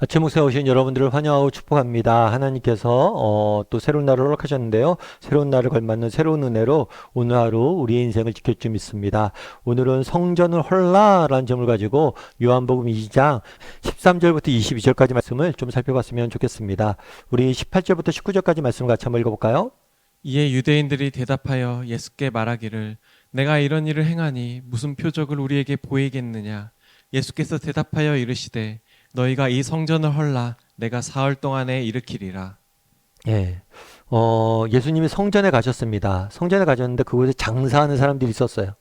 아침 목사에 오신 여러분들을 환영하고 축복합니다. 하나님께서 또 새로운 날을 허락하셨는데요. 새로운 날을 걸맞는 새로운 은혜로 오늘 하루 우리의 인생을 지킬 줄 믿습니다. 오늘은 성전을 헐라라는 점을 가지고 요한복음 2장 13절부터 22절까지 말씀을 좀 살펴봤으면 좋겠습니다. 우리 18절부터 19절까지 말씀을 같이 한번 읽어볼까요? 이에 유대인들이 대답하여 예수께 말하기를 내가 이런 일을 행하니 무슨 표적을 우리에게 보이겠느냐. 예수께서 대답하여 이르시되 너희가 이 성전을 헐라 내가 사흘 동안에 일으키리라. 예. 예수님이 성전에 가셨습니다. 성전에 가셨는데 그곳에 장사하는 사람들이 있었어요.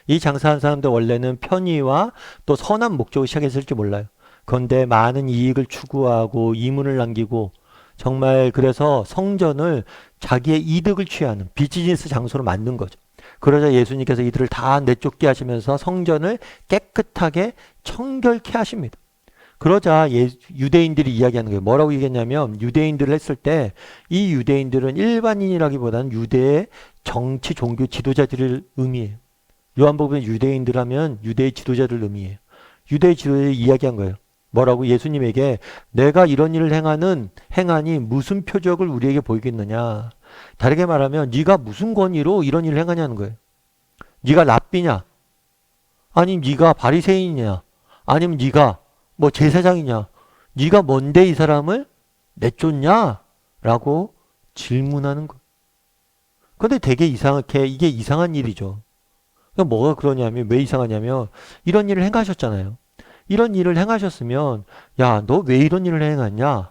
이 장사하는 사람들 원래는 편의와 또 선한 목적을 시작했을지 몰라요. 그런데 많은 이익을 추구하고 이문을 남기고 정말 그래서 성전을 자기의 이득을 취하는 비즈니스 장소로 만든 거죠. 그러자 예수님께서 이들을 다 내쫓게 하시면서 성전을 깨끗하게 청결케 하십니다. 그러자 유대인들이 이야기하는 거예요. 뭐라고 얘기했냐면 유대인들을 했을 때 이 유대인들은 일반인이라기보다는 유대의 정치 종교 지도자들을 의미해요. 요한복음에 유대인들 하면 유대의 지도자를 의미해요. 유대의 지도자를 이야기한 거예요. 뭐라고? 예수님에게 내가 이런 일을 행하니 무슨 표적을 우리에게 보이겠느냐. 다르게 말하면 네가 무슨 권위로 이런 일을 행하냐는 거예요. 네가 랍비냐? 아니면 네가 바리새인이냐? 아니면 네가 뭐 제사장이냐? 네가 뭔데 이 사람을 내쫓냐? 라고 질문하는 거. 근데 되게 이상하게 이게 이상한 일이죠. 그러니까 뭐가 그러냐면 왜 이상하냐면 이런 일을 행하셨잖아요. 이런 일을 행하셨으면 야, 너 왜 이런 일을 행했냐?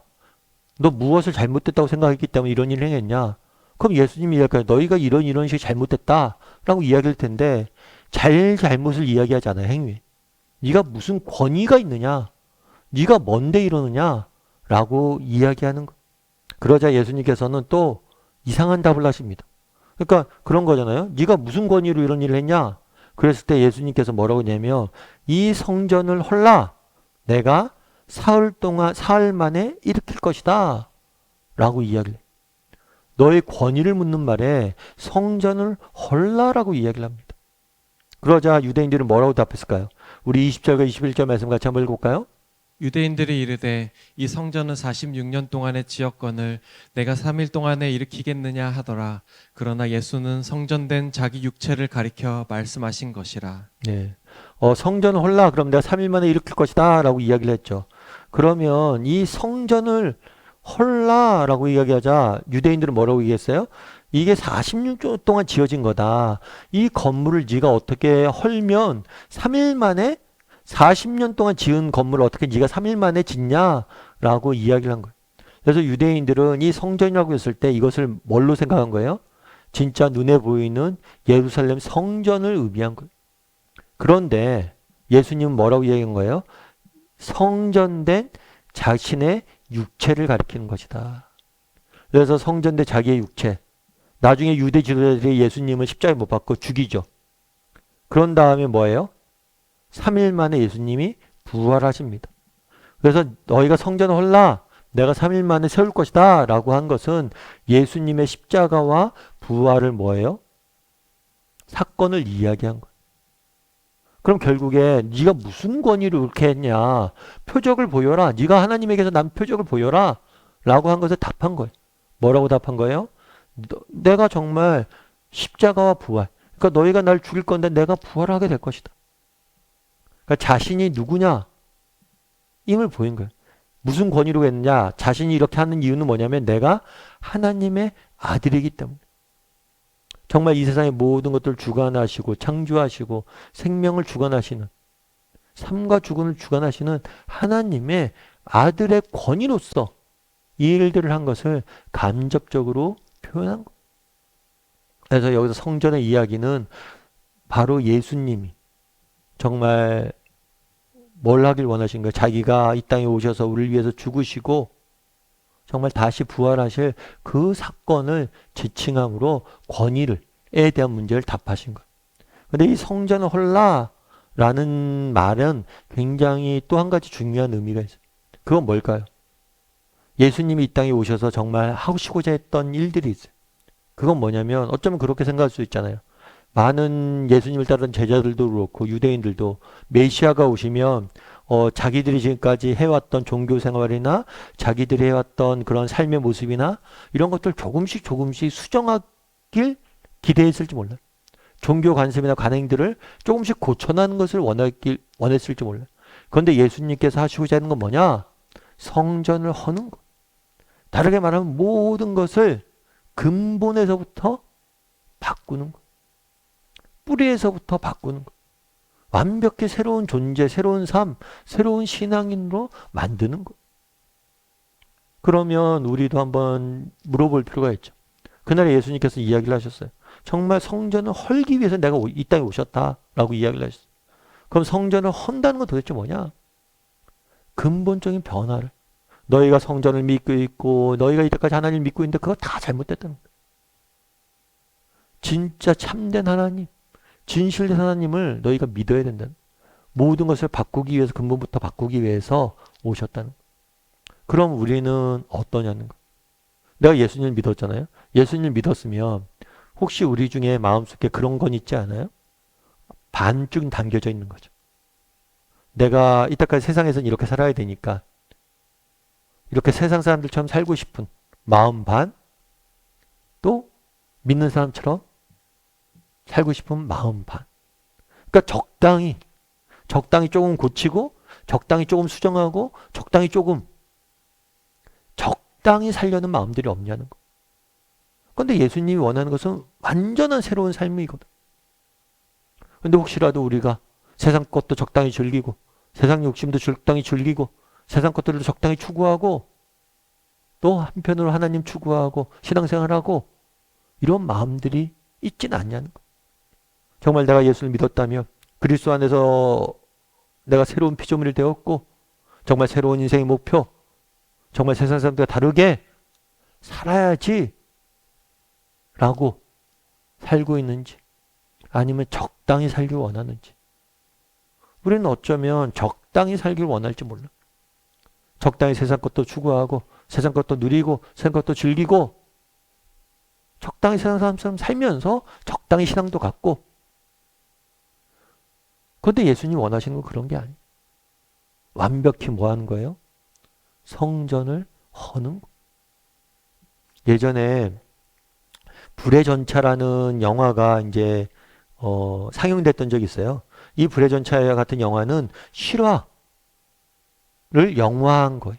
너 무엇을 잘못됐다고 생각했기 때문에 이런 일을 행했냐? 그럼 예수님이 이야기할 너희가 이런 식이 잘못됐다라고 이야기할 텐데 잘못을 이야기하지 않아요. 행위. 네가 무슨 권위가 있느냐? 네가 뭔데 이러느냐? 라고 이야기하는 거. 그러자 예수님께서는 또 이상한 답을 하십니다. 그러니까 그런 거잖아요. 네가 무슨 권위로 이런 일을 했냐? 그랬을 때 예수님께서 뭐라고 했냐면 이 성전을 헐라 내가 사흘 만에 일으킬 것이다. 라고 이야기를 해요. 너의 권위를 묻는 말에 성전을 헐라라고 이야기를 합니다. 그러자 유대인들은 뭐라고 답했을까요? 우리 20절과 21절 말씀 같이 한번 읽어볼까요? 유대인들이 이르되 이 성전은 46년 동안의 지역건을 내가 3일 동안에 일으키겠느냐 하더라. 그러나 예수는 성전된 자기 육체를 가리켜 말씀하신 것이라. 네. 성전을 헐라 그럼 내가 3일 만에 일으킬 것이다 라고 이야기를 했죠. 그러면 이 성전을 헐라라고 이야기하자 유대인들은 뭐라고 얘기했어요? 이게 46년 동안 지어진 거다. 이 건물을 네가 어떻게 헐면 3일 만에 40년 동안 지은 건물을 어떻게 네가 3일 만에 짓냐라고 이야기를 한 거예요. 그래서 유대인들은 이 성전이라고 했을 때 이것을 뭘로 생각한 거예요? 진짜 눈에 보이는 예루살렘 성전을 의미한 거예요. 그런데 예수님은 뭐라고 이야기한 거예요? 성전된 자신의 육체를 가리키는 것이다. 그래서 성전된 자기의 육체. 나중에 유대 지도자들이 예수님을 십자가에 못 박고 죽이죠. 그런 다음에 뭐예요? 3일 만에 예수님이 부활하십니다. 그래서 너희가 성전을 헐라 내가 3일 만에 세울 것이다 라고 한 것은 예수님의 십자가와 부활을 뭐예요? 사건을 이야기한 거예요. 그럼 결국에 네가 무슨 권위로 그렇게 했냐? 표적을 보여라. 네가 하나님에게서 난 표적을 보여라. 라고 한 것을 답한 거예요. 뭐라고 답한 거예요? 내가 정말 십자가와 부활. 그러니까 너희가 날 죽일 건데 내가 부활하게 될 것이다. 그러니까 자신이 누구냐? 임을 보인 거예요. 무슨 권위로 했느냐? 자신이 이렇게 하는 이유는 뭐냐면 내가 하나님의 아들이기 때문에. 정말 이 세상의 모든 것들을 주관하시고 창조하시고 생명을 주관하시는 삶과 죽음을 주관하시는 하나님의 아들의 권위로서 이 일들을 한 것을 간접적으로 표현한 거예요. 그래서 여기서 성전의 이야기는 바로 예수님이 정말 뭘 하길 원하신 거예요? 자기가 이 땅에 오셔서 우리를 위해서 죽으시고 정말 다시 부활하실 그 사건을 지칭함으로 권위에 대한 문제를 답하신 거예요. 근데 이 성전을 헐라라는 말은 굉장히 또 한 가지 중요한 의미가 있어요. 그건 뭘까요? 예수님이 이 땅에 오셔서 정말 하시고자 했던 일들이 있어요. 그건 뭐냐면 어쩌면 그렇게 생각할 수 있잖아요. 많은 예수님을 따르는 제자들도 그렇고 유대인들도 메시아가 오시면 자기들이 지금까지 해왔던 종교 생활이나 자기들이 해왔던 그런 삶의 모습이나 이런 것들 조금씩 조금씩 수정하길 기대했을지 몰라요. 종교 관습이나 관행들을 조금씩 고쳐나가는 것을 원했을지 몰라요. 그런데 예수님께서 하시고자 하는 건 뭐냐? 성전을 허는 것. 다르게 말하면 모든 것을 근본에서부터 바꾸는 것. 뿌리에서부터 바꾸는 것. 완벽히 새로운 존재, 새로운 삶, 새로운 신앙인으로 만드는 것. 그러면 우리도 한번 물어볼 필요가 있죠. 그날에 예수님께서 이야기를 하셨어요. 정말 성전을 헐기 위해서 내가 이 땅에 오셨다라고 이야기를 하셨어요. 그럼 성전을 헌다는 건 도대체 뭐냐? 근본적인 변화를. 너희가 성전을 믿고 있고 너희가 이때까지 하나님을 믿고 있는데 그거 다 잘못됐다는 거예요. 진짜 참된 하나님, 진실된 하나님을 너희가 믿어야 된다는 거예요. 모든 것을 바꾸기 위해서, 근본부터 바꾸기 위해서 오셨다는 거예요. 그럼 우리는 어떠냐는 거예요. 내가 예수님을 믿었잖아요. 예수님을 믿었으면 혹시 우리 중에 마음속에 그런 건 있지 않아요? 반쯤 담겨져 있는 거죠. 내가 이때까지 세상에서는 이렇게 살아야 되니까 이렇게 세상 사람들처럼 살고 싶은 마음 반, 또 믿는 사람처럼 살고 싶은 마음 반. 그러니까 적당히 조금 고치고 적당히 조금 수정하고 적당히 살려는 마음들이 없냐는 거. 그런데 예수님이 원하는 것은 완전한 새로운 삶이거든. 근데 혹시라도 우리가 세상 것도 적당히 즐기고 세상 욕심도 적당히 즐기고 세상 것들도 적당히 추구하고 또 한편으로 하나님 추구하고 신앙생활하고 이런 마음들이 있지는 않냐는 거. 정말 내가 예수를 믿었다면 그리스도 안에서 내가 새로운 피조물이 되었고 정말 새로운 인생의 목표, 정말 세상 사람들과 다르게 살아야지 라고 살고 있는지, 아니면 적당히 살길 원하는지. 우리는 어쩌면 적당히 살길 원할지 몰라. 적당히 세상 것도 추구하고 세상 것도 누리고 세상 것도 즐기고 적당히 세상 사람처럼 살면서 적당히 신앙도 갖고. 그런데 예수님 원하시는 건 그런 게 아니에요. 완벽히 뭐 하는 거예요? 성전을 허는 거. 예전에 불의 전차라는 영화가 이제 상영됐던 적이 있어요. 이 불의 전차 같은 영화는 실화를 영화한 거예요.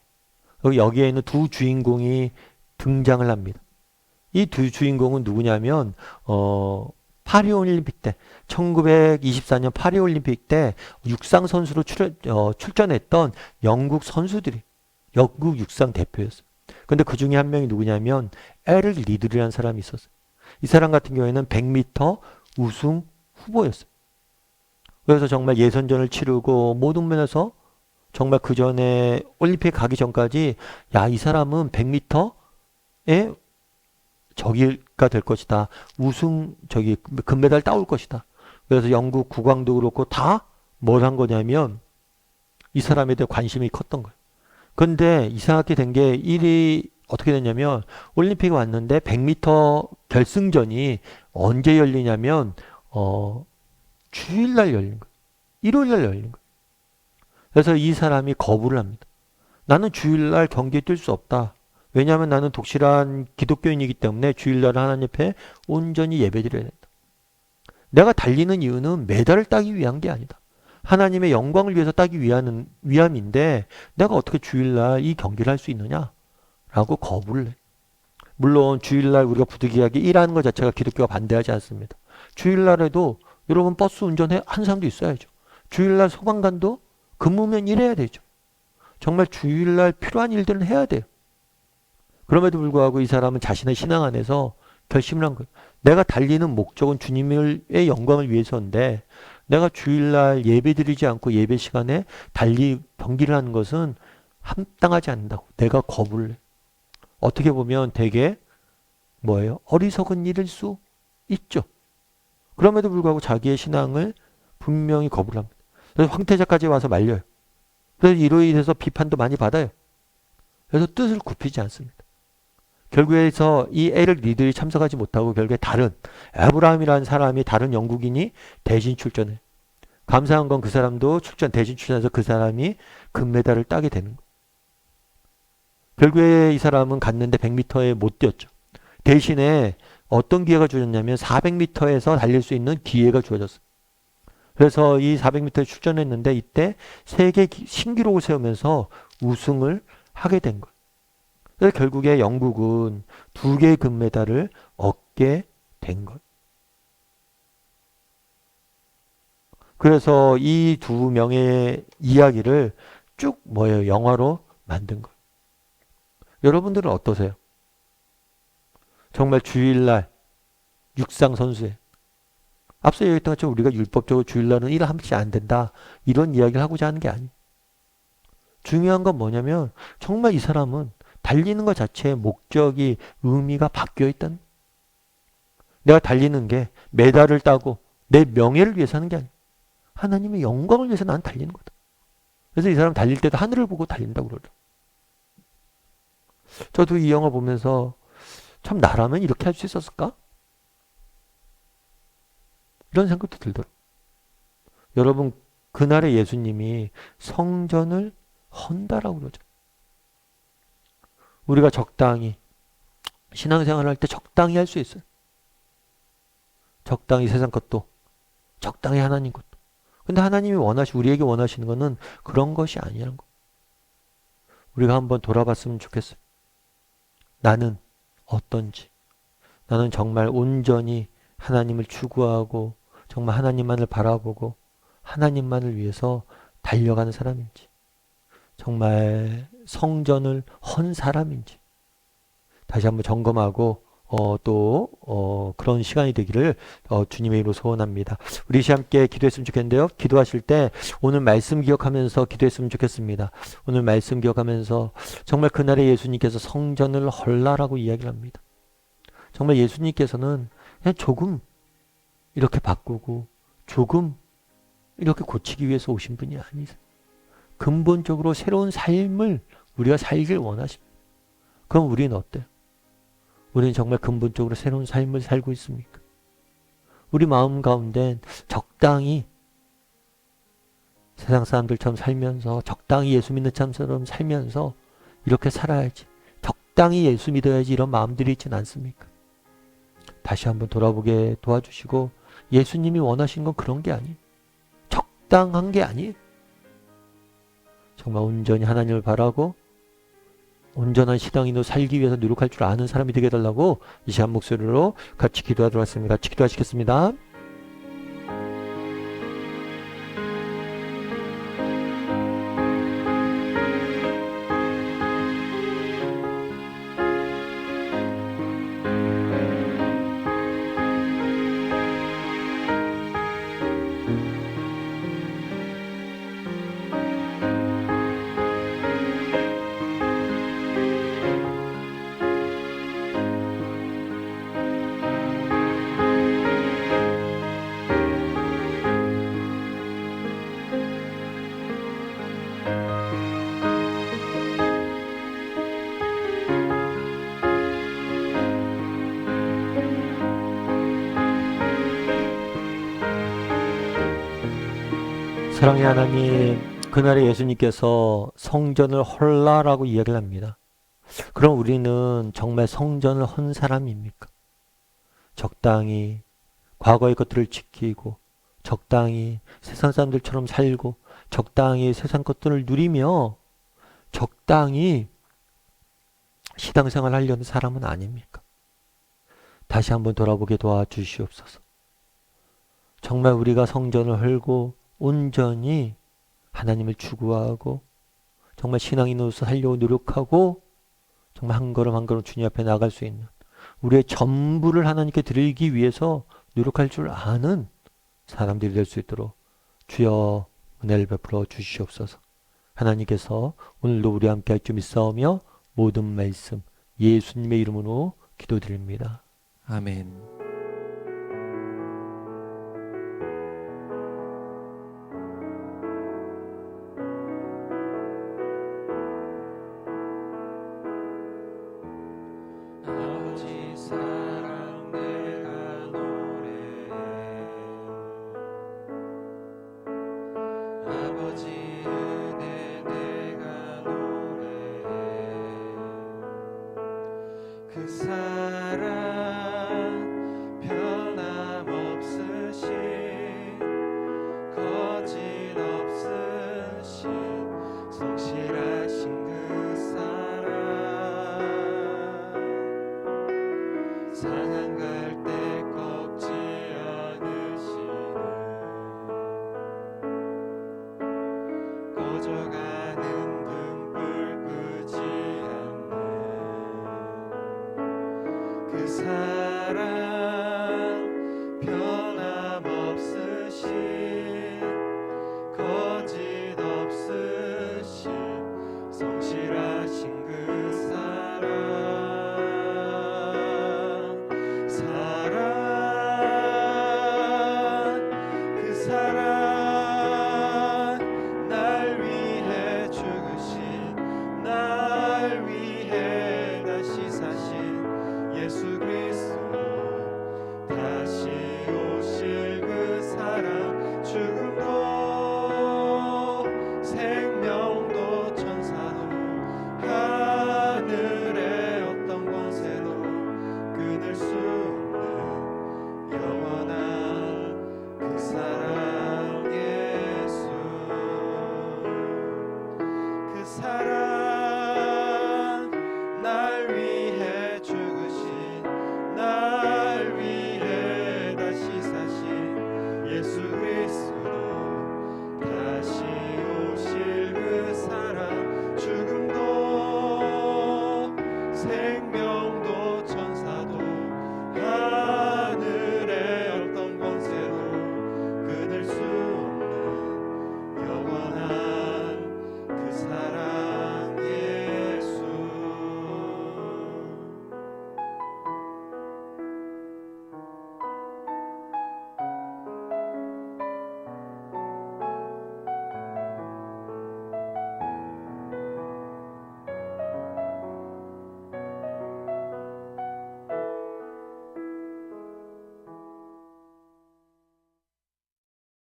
여기에 있는 두 주인공이 등장을 합니다. 이 두 주인공은 누구냐면 파리올림픽 때 1924년 파리올림픽 때 육상 선수로 출전했던 영국 선수들이 영국 육상 대표였어요. 근데 그 중에 한 명이 누구냐면 에릭 리들이라는 사람이 있었어요. 이 사람 같은 경우에는 100m 우승 후보였어요. 그래서 정말 예선전을 치르고 모든 면에서 정말 그 전에 올림픽 가기 전까지 야, 이 사람은 100m에 저기가 될 것이다. 금메달 따올 것이다. 그래서 영국 국왕도 그렇고 다 뭘 한 거냐면 이 사람에 대해 관심이 컸던 거예요. 근데 이상하게 된 게 일이 어떻게 됐냐면 올림픽에 왔는데 100m 결승전이 언제 열리냐면 주일날 열린 거예요. 일요일날 열린 거예요. 그래서 이 사람이 거부를 합니다. 나는 주일날 경기에 뛸 수 없다. 왜냐하면 나는 독실한 기독교인이기 때문에 주일날 하나님 앞에 온전히 예배드려야 된다. 내가 달리는 이유는 메달을 따기 위한 게 아니다. 하나님의 영광을 위해서 따기 위함인데 내가 어떻게 주일날 이 경기를 할 수 있느냐? 라고 거부를 해. 물론 주일날 우리가 부득이하게 일하는 것 자체가 기독교가 반대하지 않습니다. 주일날에도 여러분 버스 운전하는 사람도 있어야죠. 주일날 소방관도 근무면 일해야 되죠. 정말 주일날 필요한 일들은 해야 돼요. 그럼에도 불구하고 이 사람은 자신의 신앙 안에서 결심을 한 거예요. 내가 달리는 목적은 주님의 영광을 위해서인데 내가 주일날 예배 드리지 않고 예배 시간에 경기를 하는 것은 합당하지 않는다고 내가 거부를 해. 어떻게 보면 되게 뭐예요? 어리석은 일일 수 있죠. 그럼에도 불구하고 자기의 신앙을 분명히 거부를 합니다. 그래서 황태자까지 와서 말려요. 그래서 이로 인해서 비판도 많이 받아요. 그래서 뜻을 굽히지 않습니다. 결국에서 이 에릭 리들이 참석하지 못하고 결국에 다른 에브라함이라는 사람이 다른 영국인이 대신 출전해. 감사한 건 그 사람도 대신 출전해서 그 사람이 금메달을 따게 되는 거예요. 결국에 이 사람은 갔는데 100m에 못 뛰었죠. 대신에 어떤 기회가 주어졌냐면 400m에서 달릴 수 있는 기회가 주어졌어요. 그래서 이 400m에 출전했는데 이때 세계 신기록을 세우면서 우승을 하게 된 거예요. 그래서 결국에 영국은 2개의 금메달을 얻게 된 거예요. 그래서 이 2명의 이야기를 쭉 뭐예요? 영화로 만든 거예요. 여러분들은 어떠세요? 정말 주일날 육상 선수에 앞서 얘기했던 것처럼 우리가 율법적으로 주일날은 일을 하면 안 된다. 이런 이야기를 하고자 하는 게 아니에요. 중요한 건 뭐냐면 정말 이 사람은 달리는 것 자체의 목적이 의미가 바뀌어 있다는. 내가 달리는 게 메달을 따고 내 명예를 위해서 하는 게 아니에요. 하나님의 영광을 위해서 난 달리는 거다. 그래서 이 사람 달릴 때도 하늘을 보고 달린다고 그러죠. 저도 이 영화 보면서 참 나라면 이렇게 할 수 있었을까? 이런 생각도 들더라고요. 여러분 그날의 예수님이 성전을 헌다라고 그러죠. 우리가 적당히 신앙생활을 할 때 적당히 할 수 있어요. 적당히 세상 것도 적당히 하나님 것도. 근데 하나님이 우리에게 원하시는 것은 그런 것이 아니라는 거. 우리가 한번 돌아봤으면 좋겠어요. 나는 어떤지. 나는 정말 온전히 하나님을 추구하고 정말 하나님만을 바라보고 하나님만을 위해서 달려가는 사람인지. 정말 성전을 헌 사람인지. 다시 한번 점검하고 그런 시간이 되기를 주님의 이름으로 소원합니다. 우리 함께 기도했으면 좋겠는데요. 기도하실 때 오늘 말씀 기억하면서 기도했으면 좋겠습니다. 오늘 말씀 기억하면서 정말 그날에 예수님께서 성전을 헐라라고 이야기를 합니다. 정말 예수님께서는 그냥 조금 이렇게 바꾸고 조금 이렇게 고치기 위해서 오신 분이 아니세요. 근본적으로 새로운 삶을 우리가 살길 원하십니다. 그럼 우리는 어때요? 우리는 정말 근본적으로 새로운 삶을 살고 있습니까? 우리 마음 가운데 적당히 세상 사람들처럼 살면서 적당히 예수 믿는 참처럼 살면서 이렇게 살아야지. 적당히 예수 믿어야지 이런 마음들이 있지는 않습니까? 다시 한번 돌아보게 도와주시고 예수님이 원하시는 건 그런 게 아니에요. 적당한 게 아니에요. 정말 온전히 하나님을 바라고 온전한 신앙인으로 살기 위해서 노력할 줄 아는 사람이 되게 해달라고 이 시간 목소리로 같이 기도하도록 하겠습니다. 같이 기도하시겠습니다. 사랑의 하나님, 그날에 예수님께서 성전을 헐라라고 이야기를 합니다. 그럼 우리는 정말 성전을 헌 사람입니까? 적당히 과거의 것들을 지키고 적당히 세상 사람들처럼 살고 적당히 세상 것들을 누리며 적당히 신앙생활 하려는 사람은 아닙니까? 다시 한번 돌아보게 도와주시옵소서. 정말 우리가 성전을 헐고 온전히 하나님을 추구하고 정말 신앙인으로서 살려고 노력하고 정말 한 걸음 한 걸음 주님 앞에 나갈 수 있는 우리의 전부를 하나님께 드리기 위해서 노력할 줄 아는 사람들이 될 수 있도록 주여 은혜를 베풀어 주시옵소서. 하나님께서 오늘도 우리와 함께 할 줄 믿사오며 모든 말씀 예수님의 이름으로 기도드립니다. 아멘. 꺼져가는 등불 끄지 않네. 그 사랑 변함없으신 거짓 없으신 성실하신 그 사랑 그 사랑 날 위해 죽으신 날 위해 다시 사신 예수 그리스도 다시 오실 그 사랑 죽음도 생명도 천사도 하늘의 어떤 권세도 끊을 수 없는 영원한 그 사랑 예수 그 사랑 날 위해 죽으신 날 위해 다시 사신 예수 그리스도